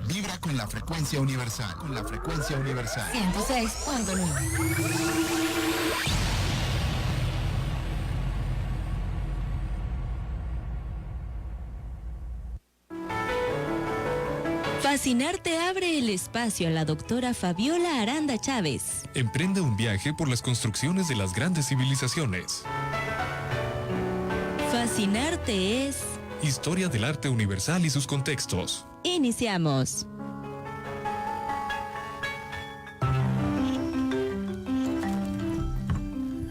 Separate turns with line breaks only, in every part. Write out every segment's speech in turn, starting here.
Vibra con la frecuencia universal. Con la frecuencia universal.
106.9.
Fascinarte abre el espacio a la doctora Fabiola Aranda Chávez.
Emprende un viaje por las construcciones de las grandes civilizaciones.
Fascinarte es...
Historia del arte universal y sus contextos.
Iniciamos.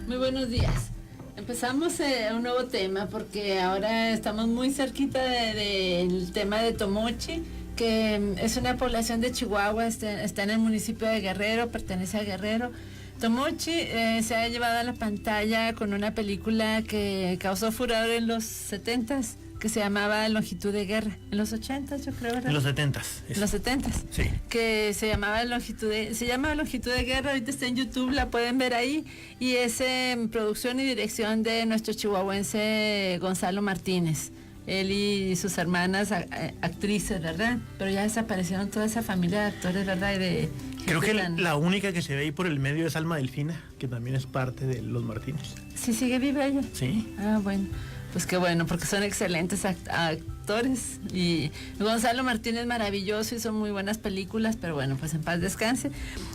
Muy buenos días. Empezamos un nuevo tema porque ahora estamos muy cerquita del tema de Tomochi, que es una población de Chihuahua, está en el municipio de Guerrero, pertenece a Guerrero. Tomochi se ha llevado a la pantalla con una película que causó furor en los 70s, que se llamaba Longitud de Guerra, en los 80s yo creo, ¿verdad?
En los 70s.
En los 70s.
Sí.
Que se llama Longitud de Guerra, ahorita está en YouTube, la pueden ver ahí, y es producción y dirección de nuestro chihuahuense Gonzalo Martínez. Él y sus hermanas actrices, ¿verdad? Pero ya desaparecieron toda esa familia de actores, ¿verdad?
Creo que la única que se ve ahí por el medio es Alma Delfina, que también es parte de los Martínez.
¿Sí sigue viva ella?
Sí.
Ah, bueno. Pues qué bueno, porque son excelentes actores. Y Gonzalo Martínez maravilloso, hizo muy buenas películas, pero bueno, pues en paz descanse.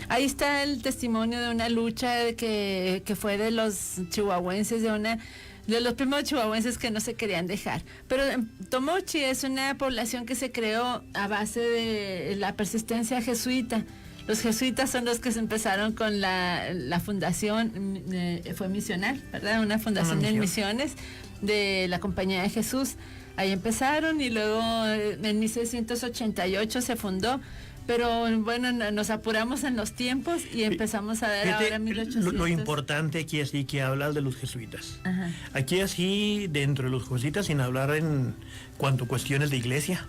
Ahí está el testimonio de una lucha que fue de los chihuahuenses, de los primeros chihuahuenses que no se querían dejar. Pero Tomochi es una población que se creó a base de la persistencia jesuita. Los jesuitas son los que se empezaron con la fundación, fue misional, ¿verdad? Una fundación de misiones de la Compañía de Jesús. Ahí empezaron y luego en 1688 se fundó. Pero bueno, nos apuramos en los tiempos y empezamos a ver ahora 1800.
Lo importante aquí así que hablas de los jesuitas.
Ajá.
Aquí así, dentro de los jesuitas, sin hablar en cuanto a cuestiones de iglesia.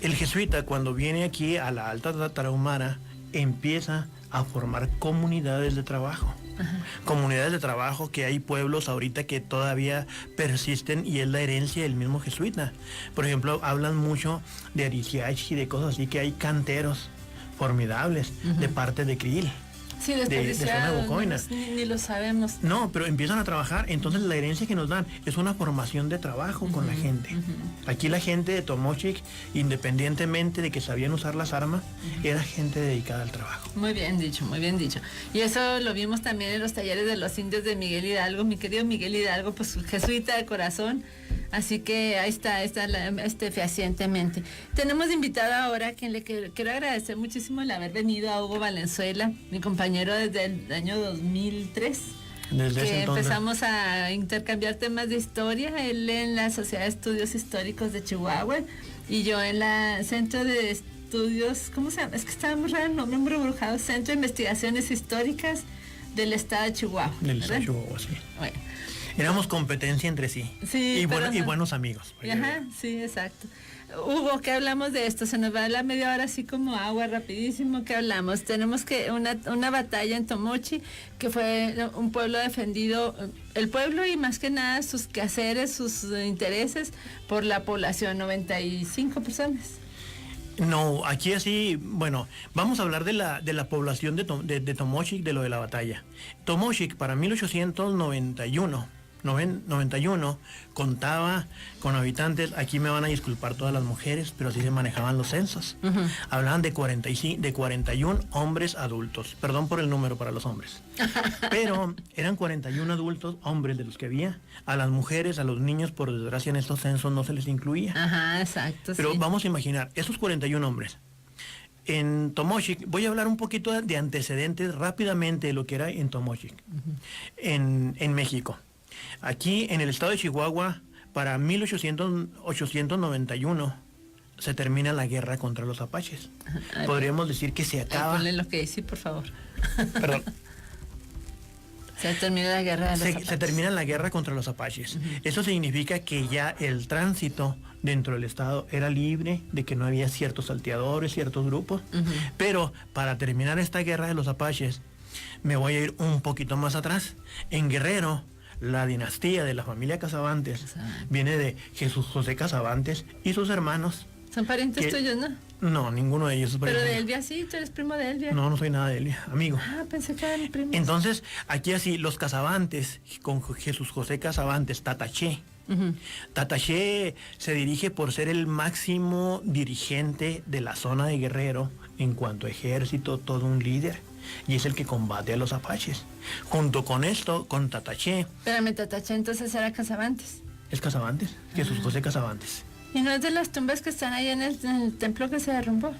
El jesuita, cuando viene aquí a la Alta Tarahumara, empieza a formar comunidades de trabajo. Ajá. Comunidades de trabajo, que hay pueblos ahorita que todavía persisten y es la herencia del mismo jesuita. Por ejemplo, hablan mucho de Ariciachi y de cosas así, que hay canteros formidables de parte de Krill.
Sí,
de zona bucoina.
Ni lo sabemos.
No, pero empiezan a trabajar, entonces la herencia que nos dan es una formación de trabajo con la gente. Aquí la gente de Tomochic, independientemente de que sabían usar las armas, era gente dedicada al trabajo.
Muy bien dicho, muy bien dicho. Y eso lo vimos también en los talleres de los indios de Miguel Hidalgo, mi querido Miguel Hidalgo, pues jesuita de corazón. Así que ahí está fehacientemente. Tenemos invitado ahora a quien le quiero agradecer muchísimo el haber venido, a Hugo Valenzuela, mi compañero desde el año 2003.
Desde ese entonces
empezamos a intercambiar temas de historia, él en la Sociedad de Estudios Históricos de Chihuahua y yo en la Centro de Estudios, ¿cómo se llama? Es que estaba muy raro el nombre, muy brujado, Centro de Investigaciones Históricas del Estado de Chihuahua.
Del Estado de Chihuahua, sí.
Bueno.
Éramos competencia entre sí.
Sí,
y buenos amigos.
Ajá, sí, exacto. Hugo, ¿qué hablamos de esto? Se nos va la media hora así como agua, rapidísimo. ¿Qué hablamos? Tenemos que una batalla en Tomochi, que fue un pueblo defendido, el pueblo y más que nada sus quehaceres, sus intereses por la población, 95 personas.
No, aquí así, bueno, vamos a hablar de la población de Tomochic, de lo de la batalla. Tomochic para 1891 contaba con habitantes, aquí me van a disculpar todas las mujeres, pero así se manejaban los censos. Hablaban de 41 hombres adultos, perdón por el número para los hombres, pero eran 41 adultos, hombres de los que había. A las mujeres, a los niños, por desgracia en estos censos no se les incluía.
Ajá, exacto.
Pero
sí.
Vamos a imaginar, esos 41 hombres. En Tomochic, voy a hablar un poquito de antecedentes rápidamente de lo que era en Tomochic, en México. Aquí en el estado de Chihuahua, para 1891, se termina la guerra contra los apaches. Podríamos decir que se acaba.
Ponle lo que dice, por favor.
Perdón.
Se termina la guerra de los apaches.
Se termina la guerra contra los apaches. Eso significa que ya el tránsito dentro del estado era libre, de que no había ciertos salteadores, ciertos grupos. Pero para terminar esta guerra de los apaches, me voy a ir un poquito más atrás. En Guerrero, la dinastía de la familia Casabantes viene de Jesús José Casabantes y sus hermanos.
Son parientes tuyos, ¿no?
No, ninguno de ellos es
Pero
pariente
de
mío.
Elvia sí, tú eres primo de Elvia.
No, no soy nada de Elvia, amigo.
Ah, pensé que eran primos.
Entonces, aquí así, los Casabantes, con Jesús José Casabantes, Tataché. Tataché se dirige por ser el máximo dirigente de la zona de Guerrero en cuanto a ejército, todo un líder. Y es el que combate a los apaches. Junto con esto, con Tataché,
Espérame, Tataché, entonces era Casabantes.
es Casabantes, Jesús José Casabantes.
Y no es de las tumbas que están ahí en el templo que se derrumbó.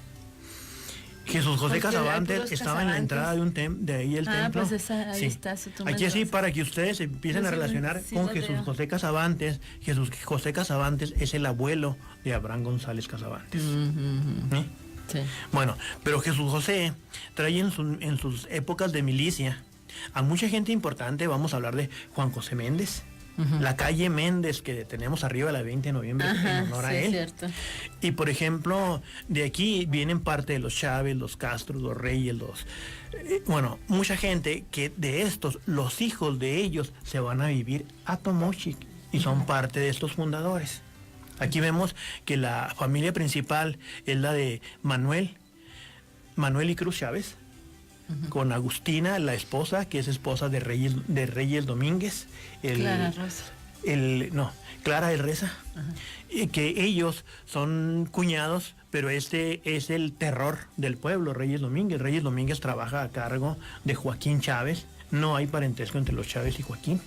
Jesús José
Porque hay
Casabantes
puros
estaba en la
Casabantes.
entrada de ahí el templo.
Pues ahí está su tumba.
Aquí así
entonces.
para que ustedes empiecen
Yo
a
sí,
relacionar
sí
con
lo
Jesús
veo.
José Casabantes. Jesús José Casabantes es el abuelo de Abraham González Casabantes. ¿Eh?
Sí.
Bueno, pero Jesús José trae en sus épocas de milicia a mucha gente importante. Vamos a hablar de Juan José Méndez, la calle Méndez que tenemos arriba la 20 de noviembre en honor a
sí,
él.
cierto.
Y por ejemplo, de aquí vienen parte de los Chávez, los Castro, los Reyes, bueno, mucha gente que de estos, los hijos de ellos se van a vivir a Tomochic y son parte de estos fundadores. Aquí vemos que la familia principal es la de Manuel y Cruz Chávez, con Agustina, la esposa, que es esposa de Reyes Domínguez.
Clara Rosa.
Clara de Reza. Y que ellos son cuñados, pero este es el terror del pueblo, Reyes Domínguez. Reyes Domínguez trabaja a cargo de Joaquín Chávez. No hay parentesco entre los Chávez y Joaquín.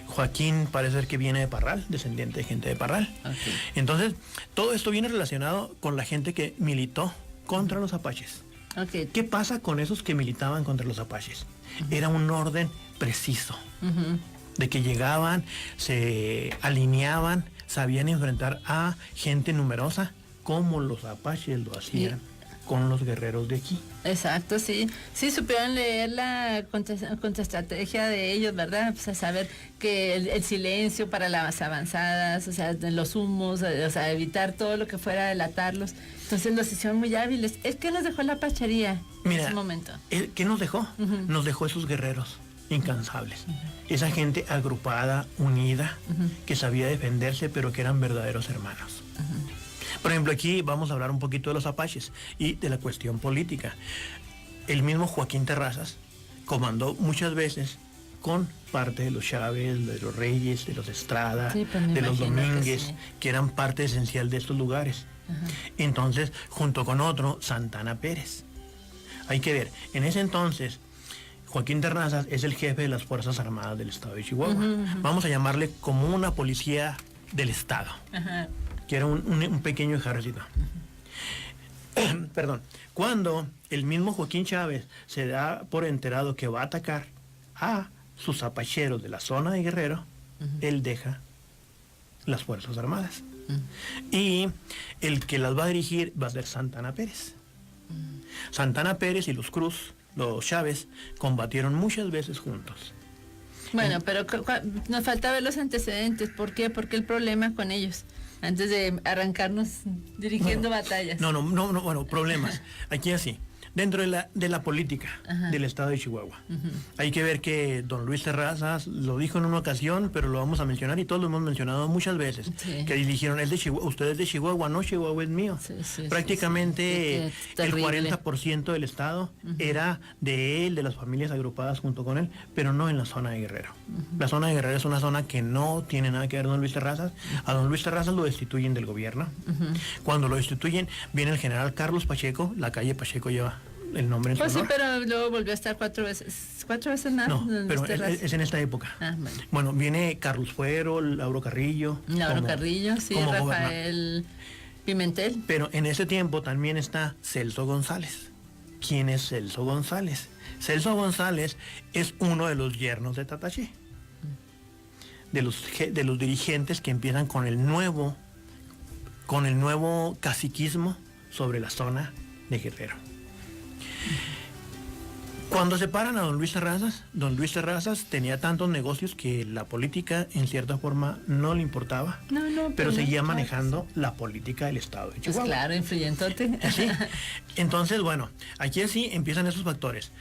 Joaquín parece ser que viene de Parral, descendiente de gente de Parral.
Okay.
Entonces, todo esto viene relacionado con la gente que militó contra los apaches.
Okay.
¿Qué pasa con esos que militaban contra los apaches? Era un orden preciso, de que llegaban, se alineaban, sabían enfrentar a gente numerosa, como los apaches lo hacían con los guerreros de aquí.
Exacto, sí. Sí, supieron leer la contraestrategia de ellos, ¿verdad? Pues a saber que el silencio para las avanzadas, o sea, de los humos, o sea, evitar todo lo que fuera a delatarlos. Entonces los hicieron muy hábiles. Es que nos dejó la pachería en ese momento.
¿Qué nos dejó? Nos dejó esos guerreros incansables. Esa gente agrupada, unida, que sabía defenderse, pero que eran verdaderos hermanos. Por ejemplo, aquí vamos a hablar un poquito de los apaches y de la cuestión política. El mismo Joaquín Terrazas comandó muchas veces con parte de los Chávez, de los Reyes, de los Estrada,
Sí, pues me
de los
imagino que
Domínguez,
sí.
que eran parte esencial de estos lugares. Entonces, junto con otro, Santana Pérez. Hay que ver, en ese entonces, Joaquín Terrazas es el jefe de las Fuerzas Armadas del Estado de Chihuahua. Vamos a llamarle como una policía del Estado. Que era un pequeño ejército. Perdón. Cuando el mismo Joaquín Chávez se da por enterado que va a atacar a sus apacheros de la zona de Guerrero, él deja las Fuerzas Armadas. Y el que las va a dirigir va a ser Santana Pérez. Santana Pérez y los Cruz, los Chávez, combatieron muchas veces juntos.
Bueno, pero nos falta ver los antecedentes. ¿Por qué? Porque el problema con ellos, antes de arrancarnos dirigiendo batallas.
No, bueno, problemas. Aquí así. Dentro de la política del estado de Chihuahua. Hay que ver que don Luis Terrazas lo dijo en una ocasión, pero lo vamos a mencionar y todos lo hemos mencionado muchas veces.
Sí.
Que dijeron, es de Chihuahua, usted es de Chihuahua, no, Chihuahua es mío.
Sí,
Prácticamente
sí.
el
Terrible.
40% del estado era de él, de las familias agrupadas junto con él, pero no en la zona de Guerrero. La zona de Guerrero es una zona que no tiene nada que ver con don Luis Terrazas. A don Luis Terrazas lo destituyen del gobierno. Cuando lo destituyen, viene el general Carlos Pacheco, la calle Pacheco lleva el nombre en su
Pues sí,
honor.
pero luego volvió a estar cuatro veces más.
No,
don
pero
Luis Terrazas.
es en esta época.
Bueno.
Bueno, viene Carlos Fuero, Lauro Carrillo.
Lauro Carrillo, sí,
como
Rafael Pimentel.
Pero en ese tiempo también está Celso González. ¿Quién es Celso González? Celso González es uno de los yernos de Tataché. De los dirigentes que empiezan con el nuevo caciquismo sobre la zona de Guerrero. Cuando separan a don Luis Terrazas tenía tantos negocios que la política en cierta forma no le importaba, pero seguía manejando la política del estado de Chihuahua.
Pues claro, influyentote.
Sí. Entonces, bueno, aquí así empiezan esos factores.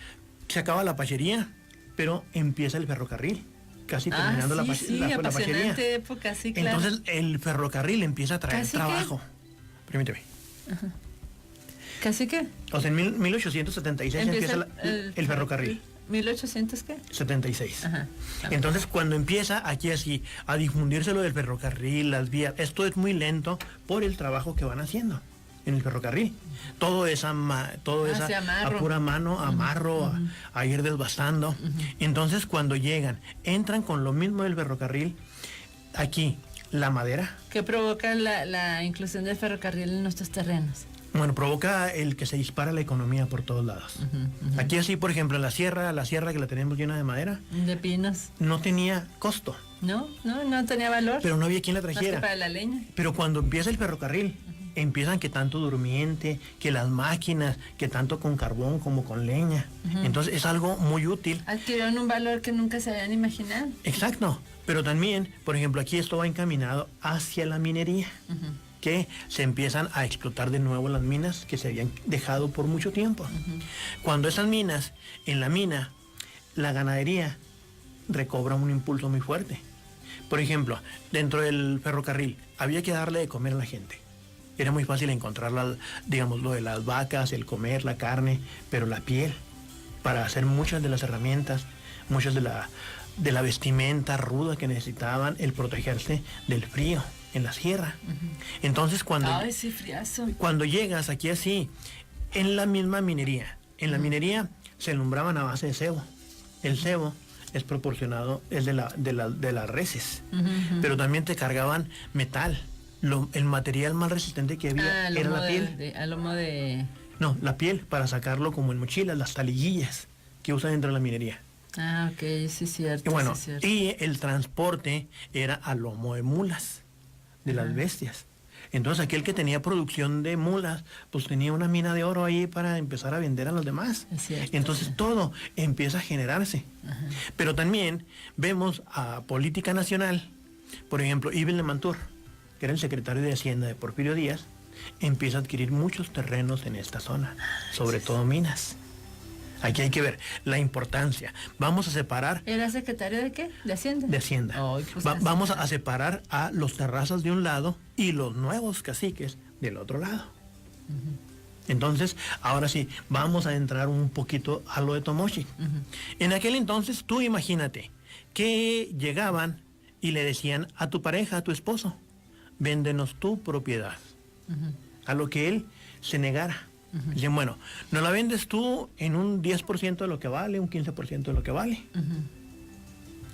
Se acaba la pachería, pero empieza el ferrocarril, casi terminando la pachería.
Apasionante época, sí, claro.
Entonces el ferrocarril empieza a traer
Casi
trabajo. Permíteme.
¿Casi qué?
O sea, en 1876 empieza el ferrocarril.
1800 qué?
76.
Ajá.
Entonces, cuando empieza aquí así a difundirse lo del ferrocarril, las vías, esto es muy lento por el trabajo que van haciendo en el ferrocarril. Todo es a pura mano, amarro, a ir desbastando. Entonces, cuando llegan, entran con lo mismo del ferrocarril, aquí, la madera.
¿Qué provoca la inclusión del ferrocarril en nuestros terrenos?
Bueno, provoca el que se dispara la economía por todos lados. Aquí así, por ejemplo, la sierra que la tenemos llena de madera,
De pinos.
no tenía costo,
No tenía valor.
pero no había quien la
Más que
trajera.
para la leña.
Pero cuando empieza el ferrocarril, empiezan que tanto durmiente, que las máquinas, que tanto con carbón como con leña. Entonces es algo muy útil.
Adquirieron un valor que nunca se habían imaginado.
Exacto. Pero también, por ejemplo, aquí esto va encaminado hacia la minería, que se empiezan a explotar de nuevo las minas que se habían dejado por mucho tiempo. Cuando esas minas, en la mina, la ganadería recobra un impulso muy fuerte. Por ejemplo, dentro del ferrocarril había que darle de comer a la gente. Era muy fácil encontrar, digamos, lo de las vacas, el comer, la carne, pero la piel, para hacer muchas de las herramientas, muchas de la vestimenta ruda que necesitaban, el protegerse del frío en la sierra. Entonces,
Ay, sí, friazo.
cuando llegas aquí así, en la misma minería, se alumbraban a base de cebo. El cebo es proporcionado, es de las reses, pero también te cargaban metal. El material más resistente que había era la piel.
A lomo de...
No, la piel, para sacarlo como en mochilas, las taliguillas que usan dentro de la minería.
Ah, ok, sí es cierto.
Y bueno,
sí es cierto.
y el transporte era a lomo de mulas, de las bestias. Entonces aquel que tenía producción de mulas, pues tenía una mina de oro ahí para empezar a vender a los demás.
Es cierto,
Entonces
sí.
todo empieza a generarse. Pero también vemos a política nacional, por ejemplo, Ibn Mantur, que era el secretario de Hacienda de Porfirio Díaz, empieza a adquirir muchos terrenos en esta zona, sobre todo minas. Aquí hay que ver la importancia. Vamos a separar
¿Era secretario de qué? ¿De Hacienda?
de Hacienda.
Ay, pues
Vamos a separar a los terrazas de un lado y los nuevos caciques del otro lado. Entonces, ahora sí, vamos a entrar un poquito a lo de Tomochic. En aquel entonces, tú imagínate que llegaban y le decían a tu pareja, a tu esposo, véndenos tu propiedad. A lo que él se negara. Dicen, bueno, ¿no la vendes tú en un 10% de lo que vale, un 15% de lo que vale?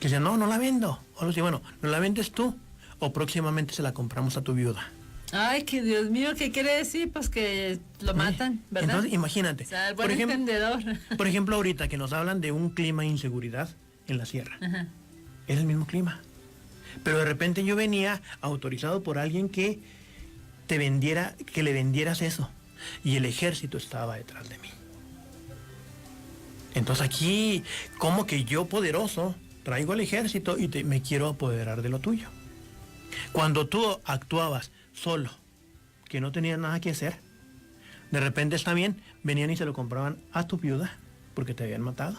Que dicen, no la vendo. O dice, bueno, ¿no la vendes tú? O próximamente se la compramos a tu viuda.
Ay, que Dios mío, ¿qué quiere decir? Pues que lo matan, ¿verdad?
Entonces, imagínate.
O sea, el buen entendedor.
Por ejemplo, ahorita que nos hablan de un clima de inseguridad en la sierra. Es el mismo clima. Pero de repente yo venía autorizado por alguien que te vendiera, que le vendieras eso. Y el ejército estaba detrás de mí. Entonces aquí, como que yo poderoso, traigo al ejército y me quiero apoderar de lo tuyo. Cuando tú actuabas solo, que no tenías nada que hacer, de repente está bien, venían y se lo compraban a tu viuda, porque te habían matado.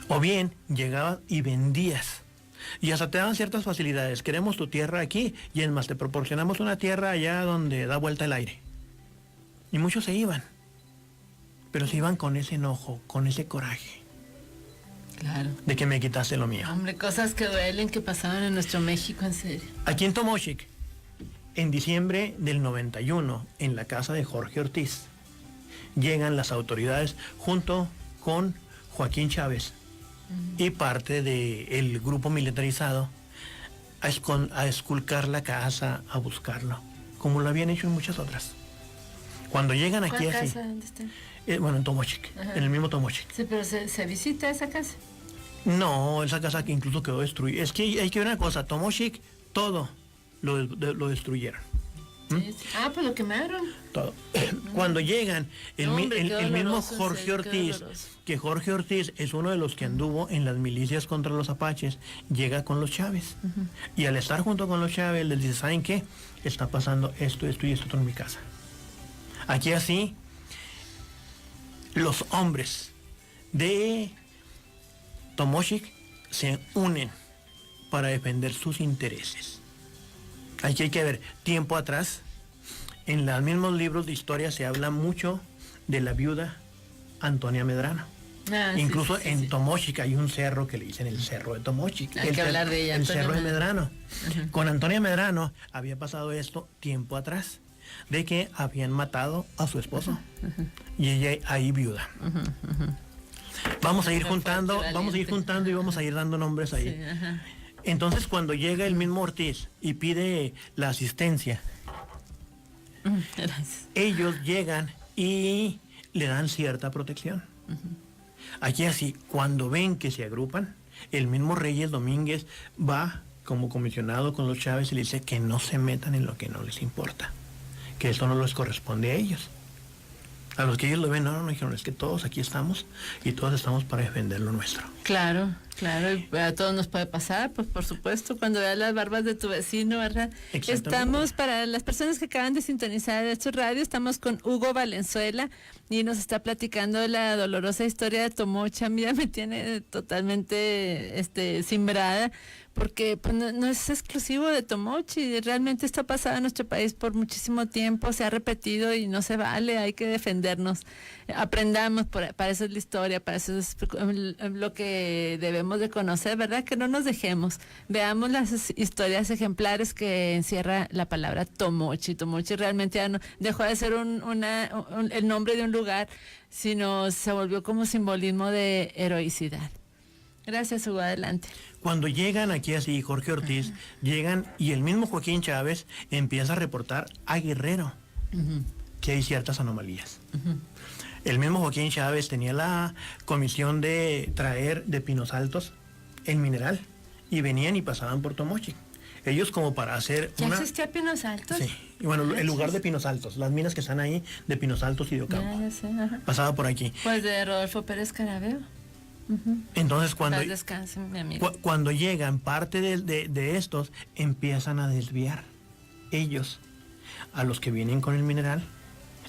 O bien, llegabas y vendías. Y hasta te daban ciertas facilidades. Queremos tu tierra aquí y es más, te proporcionamos una tierra allá donde da vuelta el aire. Y muchos se iban. Pero se iban con ese enojo, con ese coraje.
Claro.
De que me quitaste lo mío.
Hombre, cosas que duelen que pasaban en nuestro México, en serio.
Aquí en Tomochic, en diciembre del 91, en la casa de Jorge Ortiz, llegan las autoridades junto con Joaquín Chávez y parte del grupo militarizado a esculcar la casa, a buscarlo, como lo habían hecho en muchas otras. Cuando llegan aquí
¿Cuál
así,
casa? ¿Dónde está?
bueno, en Tomochic, en el mismo Tomochic.
Sí, pero ¿se visita esa casa?
No, esa casa que incluso quedó destruida. Es que hay que ver una cosa, Tomochic, todo lo destruyeron.
Sí, sí. Ah, pues lo quemaron.
Todo. Cuando llegan, el mismo
doloroso, en
Jorge
serio, qué
Ortiz,
doloroso.
que Jorge Ortiz es uno de los que anduvo en las milicias contra los apaches, llega con los Chávez. Y al estar junto con los Chávez, les dice, ¿saben qué? Está pasando esto y esto en mi casa. Aquí así, los hombres de Tomochic se unen para defender sus intereses. Aquí hay que ver, tiempo atrás, En los mismos libros de historia se habla mucho de la viuda Antonia Medrano. Incluso en Tomochic hay un cerro que le dicen el cerro de Tomochic.
Hay que hablar de ella.
El cerro de Medrano. Con Antonia Medrano había pasado esto tiempo atrás, de que habían matado a su esposo y ella ahí viuda. Vamos a ir juntando y vamos a ir dando nombres ahí.
Sí,
entonces cuando llega el mismo Ortiz y pide la asistencia,
gracias.
ellos llegan y le dan cierta protección. Aquí así, cuando ven que se agrupan, el mismo Reyes Domínguez va como comisionado con los Chávez y le dice que no se metan en lo que no les importa, que eso no les corresponde a ellos. A los que ellos lo ven, no, dijeron, es que todos aquí estamos y todos estamos para defender lo nuestro.
Claro, y a todos nos puede pasar, pues por supuesto, cuando veas las barbas de tu vecino, ¿verdad? Estamos, para las personas que acaban de sintonizar estos radio, estamos con Hugo Valenzuela y nos está platicando de la dolorosa historia de Tomochi. A mí ya me tiene totalmente cimbrada, porque pues, no es exclusivo de Tomochi, realmente esto ha pasado en nuestro país por muchísimo tiempo, se ha repetido y no se vale, hay que defendernos, aprendamos, para eso es la historia, para eso es lo que debemos de conocer, ¿verdad? Que no nos dejemos, veamos las historias ejemplares que encierra la palabra Tomochi. Tomochi realmente ya no dejó de ser el nombre de un lugar, sino se volvió como simbolismo de heroicidad. Gracias, Hugo, adelante.
Cuando llegan aquí así, Jorge Ortiz, llegan y el mismo Joaquín Chávez empieza a reportar a Guerrero que hay ciertas anomalías. El mismo Joaquín Chávez tenía la comisión de traer de Pinos Altos el mineral y venían y pasaban por Tomochic. Ellos como para hacer
¿Ya existía Pinos Altos?
Sí, y bueno, el lugar de Pinos Altos, las minas que están ahí de Pinos Altos y de Ocampo.
Ya sé,
pasaba por aquí.
Pues de Rodolfo Pérez Caraveo.
Entonces cuando llegan parte de estos empiezan a desviar ellos a los que vienen con el mineral,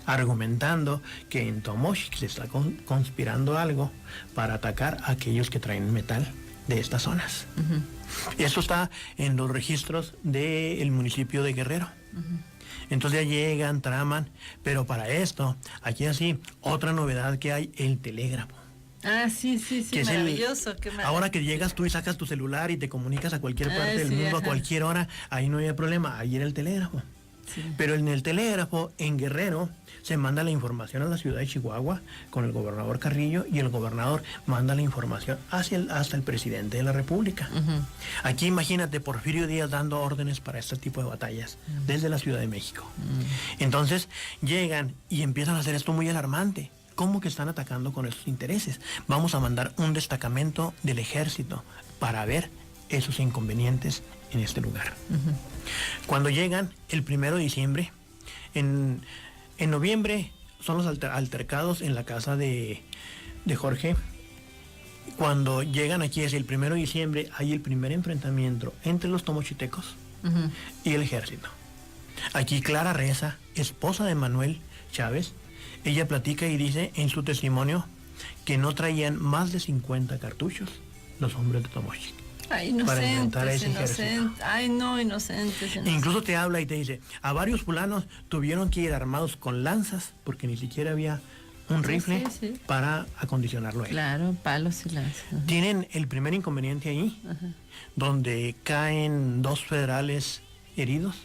argumentando que en Tomochic se está conspirando algo para atacar a aquellos que traen metal de estas zonas. Eso está en los registros del municipio de Guerrero. Entonces ya llegan, traman, pero para esto, aquí así, otra novedad que hay, el telégrafo.
Sí, maravilloso, qué maravilloso.
Ahora que llegas tú y sacas tu celular y te comunicas a cualquier parte del mundo, a cualquier hora, ahí no hay problema, ahí era el telégrafo. Sí. Pero en el telégrafo, en Guerrero, se manda la información a la ciudad de Chihuahua con el gobernador Carrillo y el gobernador manda la información hasta el presidente de la República. Aquí imagínate Porfirio Díaz dando órdenes para este tipo de batallas desde la Ciudad de México. Entonces llegan y empiezan a hacer esto muy alarmante. ¿Cómo que están atacando con esos intereses? Vamos a mandar un destacamento del ejército para ver esos inconvenientes en este lugar. Cuando llegan el 1 de diciembre, en noviembre son los altercados en la casa de Jorge. Cuando llegan aquí es el 1 de diciembre, hay el primer enfrentamiento entre los tomochitecos y el ejército. Aquí Clara Reza, esposa de Manuel Chávez, ella platica y dice en su testimonio que no traían más de 50 cartuchos los hombres de Tomochic.
Inocentes.
Incluso te habla y te dice, a varios fulanos tuvieron que ir armados con lanzas porque ni siquiera había un rifle para acondicionarlo.
Claro, palos y lanzas.
Tienen el primer inconveniente ahí, donde caen 2 federales heridos,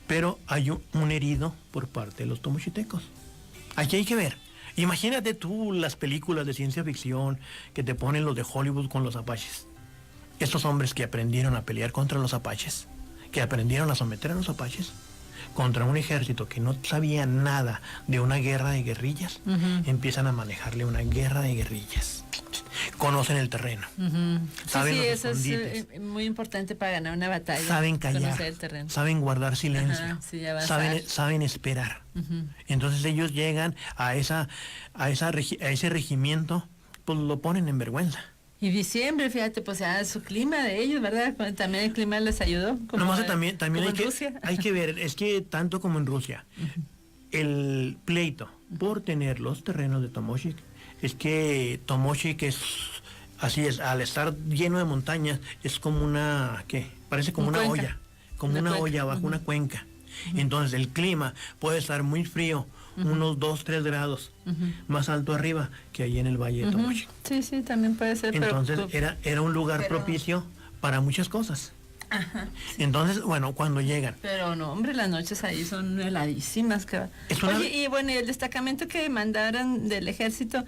pero hay un herido por parte de los tomochitecos. Aquí hay que ver. Imagínate tú las películas de ciencia ficción que te ponen los de Hollywood con los apaches. Estos hombres que aprendieron a pelear contra los apaches, que aprendieron a someter a los apaches, contra un ejército que no sabía nada de una guerra de guerrillas, empiezan a manejarle una guerra de guerrillas. Conocen el terreno. Saben los escondites.
Es muy importante para ganar una batalla.
Saben callar, saben guardar silencio, saben esperar. Entonces ellos llegan a ese regimiento, pues lo ponen en vergüenza.
Y diciembre, fíjate, pues su clima de ellos, ¿verdad? También el clima les ayudó.
También hay que ver, es que tanto como en Rusia, el pleito por tener los terrenos de Tomochic, es que Tomochic así es, al estar lleno de montañas, es como parece como una olla, como una olla bajo una cuenca. Entonces el clima puede estar muy frío, unos 2, 3 grados más alto arriba que ahí en el Valle de Tomochic.
Sí, sí, también puede ser.
Entonces
pero,
era un lugar propicio para muchas cosas.
Ajá.
Entonces, bueno, cuando llegan.
Pero no, hombre, las noches ahí son heladísimas. Oye, y bueno, y el destacamento que mandaron del ejército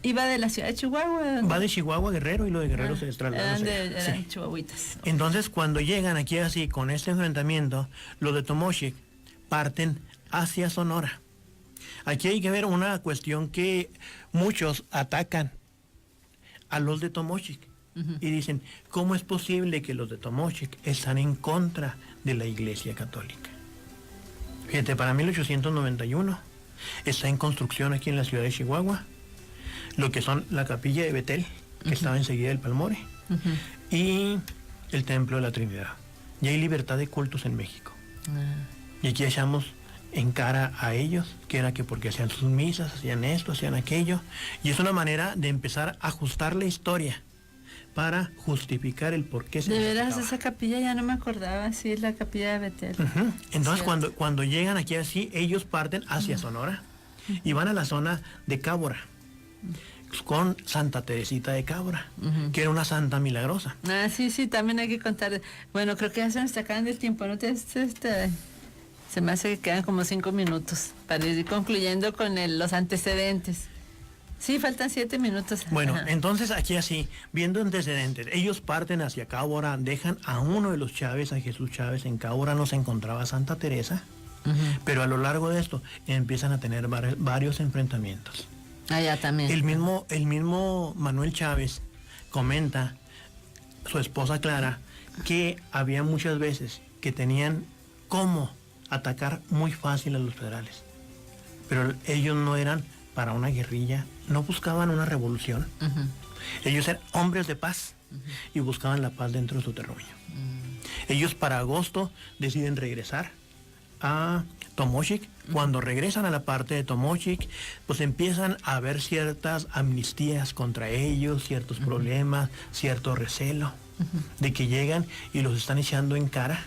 iba de la ciudad de Chihuahua.
Va de Chihuahua a Guerrero y lo de Guerrero se traslada.
Eran chihuahuitas.
Entonces, cuando llegan aquí así, con este enfrentamiento, los de Tomochic parten hacia Sonora. Aquí hay que ver una cuestión que muchos atacan a los de Tomochic y dicen, ¿cómo es posible que los de Tomochic están en contra de la Iglesia Católica? Fíjate, para 1891 está en construcción aquí en la ciudad de Chihuahua lo que son la capilla de Betel, que estaba enseguida del Palmore, y el Templo de la Trinidad. Y hay libertad de cultos en México. Y aquí echamos en cara a ellos, que era que porque hacían sus misas, hacían esto, hacían aquello, y es una manera de empezar a ajustar la historia para justificar el por qué se
de veras,
necesitaba.
esa capilla ya no me acordaba, sí, la capilla de Betel.
Entonces cuando llegan aquí así, ellos parten hacia Sonora y van a la zona de Cábora con Santa Teresita de Cábora, que era una santa milagrosa.
Ah, sí, sí, también hay que contar. Bueno, creo que ya se nos está acabando el tiempo, ¿no? Se me hace que quedan como 5 minutos para ir concluyendo con los antecedentes. Sí, faltan 7 minutos.
Bueno,
Ajá.
entonces aquí así, viendo antecedentes, ellos parten hacia Cábora, dejan a uno de los Chávez, a Jesús Chávez. En Cábora no se encontraba Santa Teresa, pero a lo largo de esto empiezan a tener varios enfrentamientos.
Allá también.
El mismo Manuel Chávez comenta, su esposa Clara, que había muchas veces que tenían cómo atacar muy fácil a los federales, pero ellos no eran para una guerrilla, no buscaban una revolución. Ellos eran hombres de paz y buscaban la paz dentro de su terruño. Ellos para agosto deciden regresar a Tomochic. Cuando regresan a la parte de Tomochic, pues empiezan a haber ciertas amnistías contra ellos, ciertos problemas, cierto recelo de que llegan y los están echando en cara.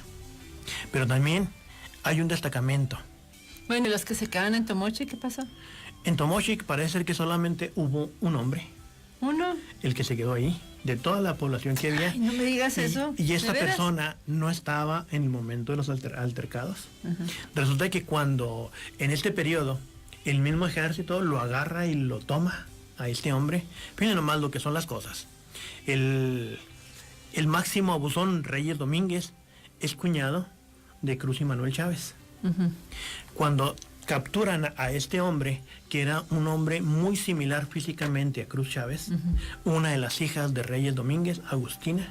Pero también hay un destacamento.
Bueno, ¿y los que se quedaban en Tomochic, qué pasó?
En Tomochic parece ser que solamente hubo un hombre,
¿Uno?
el que se quedó ahí, de toda la población que había.
Ay, no me digas eso.
Y
¿De
esta
veras?
persona no estaba en el momento de los altercados. Resulta que cuando, en este periodo, el mismo ejército lo agarra y lo toma a este hombre. Fíjense nomás lo que son las cosas. El máximo abusón Reyes Domínguez es cuñado de Cruz y Manuel Chávez. Cuando capturan a este hombre, que era un hombre muy similar físicamente a Cruz Chávez, una de las hijas de Reyes Domínguez, Agustina,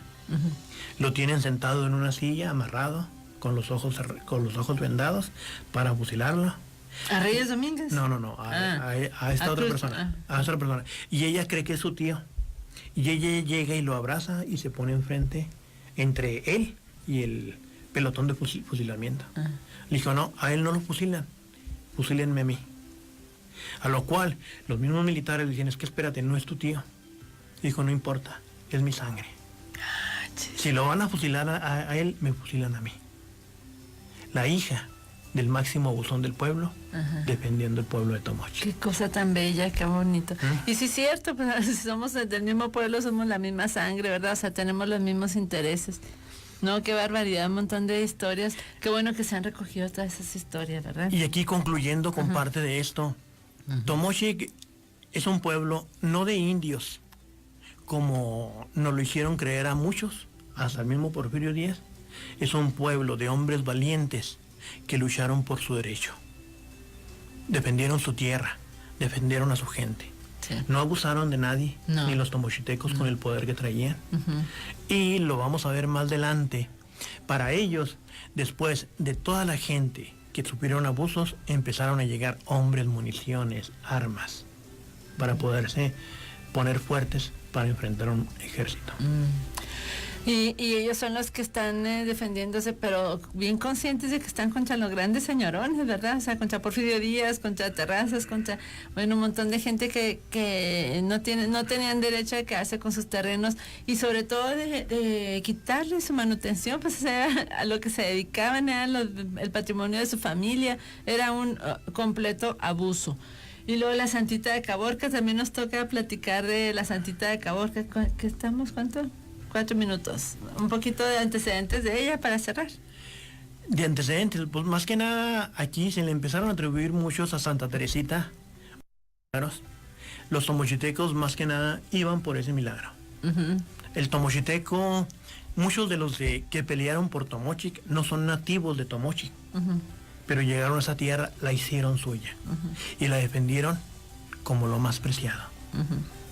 lo tienen sentado en una silla, amarrado, con los ojos vendados, para fusilarlo.
¿A Reyes Domínguez?
No, a esta otra
Cruz,
persona, a esta otra persona. Y ella cree que es su tío. Y ella llega y lo abraza y se pone enfrente entre él y el pelotón de fusilamiento. Le dijo, no, a él no lo fusilan, fusílenme a mí. A lo cual los mismos militares le dicen, es que espérate, no es tu tío. Dijo, no importa, es mi sangre. Si lo van a fusilar a él, me fusilan a mí. La hija del máximo abusón del pueblo, defendiendo el pueblo de Tomochic.
Qué cosa tan bella, qué bonito. Y sí es cierto, pues si somos del mismo pueblo, somos la misma sangre, ¿verdad? O sea, tenemos los mismos intereses. No, qué barbaridad, un montón de historias. Qué bueno que se han recogido todas esas historias, ¿verdad?
Y aquí concluyendo con parte de esto, Tomochic es un pueblo no de indios, como nos lo hicieron creer a muchos, hasta el mismo Porfirio Díaz. Es un pueblo de hombres valientes que lucharon por su derecho. Defendieron su tierra, defendieron a su gente.
Sí.
No abusaron de nadie,
No.
ni los tomochitecos con el poder que traían. Y lo vamos a ver más adelante. Para ellos, después de toda la gente que sufrieron abusos, empezaron a llegar hombres, municiones, armas, para poderse poner fuertes para enfrentar un ejército.
Y ellos son los que están defendiéndose, pero bien conscientes de que están contra los grandes señorones, ¿verdad? O sea, contra Porfirio Díaz, contra Terrazas, contra, bueno, un montón de gente que no tenían derecho a quedarse con sus terrenos y sobre todo de quitarle su manutención, pues o sea, a lo que se dedicaban, era el patrimonio de su familia, era un completo abuso. Y luego la Santita de Caborca, también nos toca platicar de la Santita de Caborca, que estamos, ¿cuánto? 4 minutos. Un poquito de antecedentes de ella para cerrar.
De antecedentes, pues más que nada aquí se le empezaron a atribuir muchos a Santa Teresita. Los tomochitecos más que nada iban por ese milagro. El tomochiteco, muchos de los que pelearon por Tomochic no son nativos de Tomochic, pero llegaron a esa tierra, la hicieron suya y la defendieron como lo más preciado.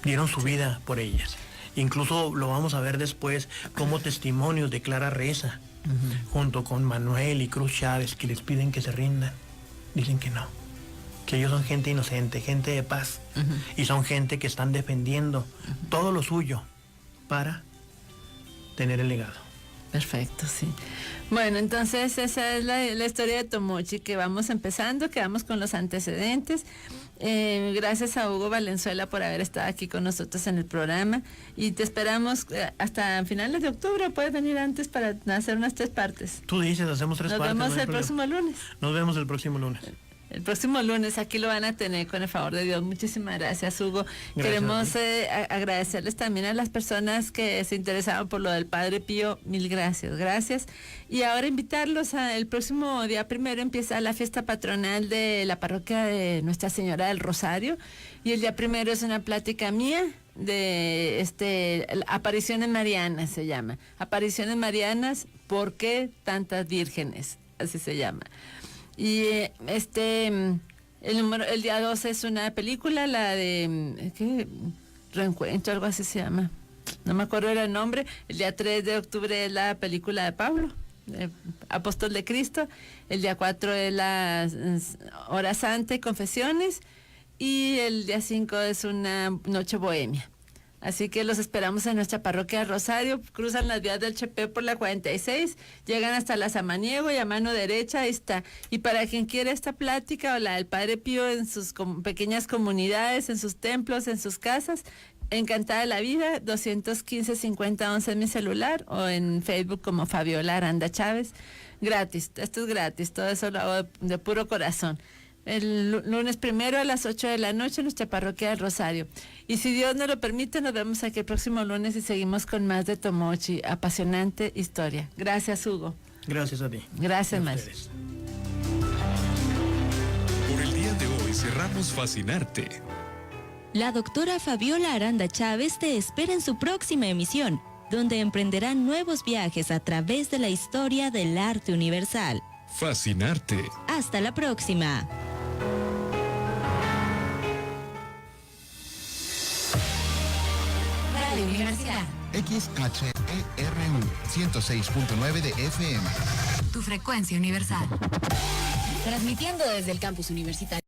Dieron su vida por ellas. Incluso lo vamos a ver después como testimonios de Clara Reza, junto con Manuel y Cruz Chávez, que les piden que se rindan. Dicen que no, que ellos son gente inocente, gente de paz, y son gente que están defendiendo todo lo suyo para tener el legado.
Perfecto, sí. Bueno, entonces esa es la historia de Tomochic, que vamos empezando, que vamos con los antecedentes. Gracias a Hugo Valenzuela por haber estado aquí con nosotros en el programa y te esperamos hasta finales de octubre. Puedes venir antes para hacer unas 3 partes.
Tú dices, hacemos 3 partes.
Nos vemos
no
el próximo lunes.
Nos vemos el próximo lunes.
El próximo lunes aquí lo van a tener, con el favor de Dios. Muchísimas gracias, Hugo.
Gracias.
Queremos agradecerles también a las personas que se interesaban por lo del Padre Pío. Mil gracias, gracias. Y ahora invitarlos el próximo día 1 empieza la fiesta patronal de la parroquia de Nuestra Señora del Rosario. Y el día 1 es una plática mía de apariciones marianas, se llama. Apariciones marianas, ¿por qué tantas vírgenes? Así se llama. Y el día 12 es una película, la de ¿qué? Reencuentro, algo así se llama. No me acuerdo el nombre. El día 3 de octubre es la película de Pablo, Apóstol de Cristo. El día 4 es la Hora Santa y Confesiones. Y el día 5 es una noche bohemia. Así que los esperamos en nuestra parroquia de Rosario. Cruzan las vías del Chepe por la 46, llegan hasta la Samaniego y a mano derecha ahí está. Y para quien quiera esta plática o la del Padre Pío en sus pequeñas comunidades, en sus templos, en sus casas, encantada de la vida, 215-5011 en mi celular o en Facebook como Fabiola Aranda Chávez. Gratis, esto es gratis, todo eso lo hago de puro corazón. El lunes 1 a las 8 de la noche en nuestra parroquia del Rosario. Y si Dios nos lo permite, nos vemos aquí el próximo lunes y seguimos con más de Tomochi. Apasionante historia. Gracias, Hugo.
Gracias a ti.
Gracias, Más.
Por el día de hoy cerramos Fascinarte.
La doctora Fabiola Aranda Chávez te espera en su próxima emisión, donde emprenderán nuevos viajes a través de la historia del arte universal.
Fascinarte.
Hasta la próxima.
Radio Universidad.
XHERU 106.9 de FM.
Tu frecuencia universal. Transmitiendo desde el campus universitario.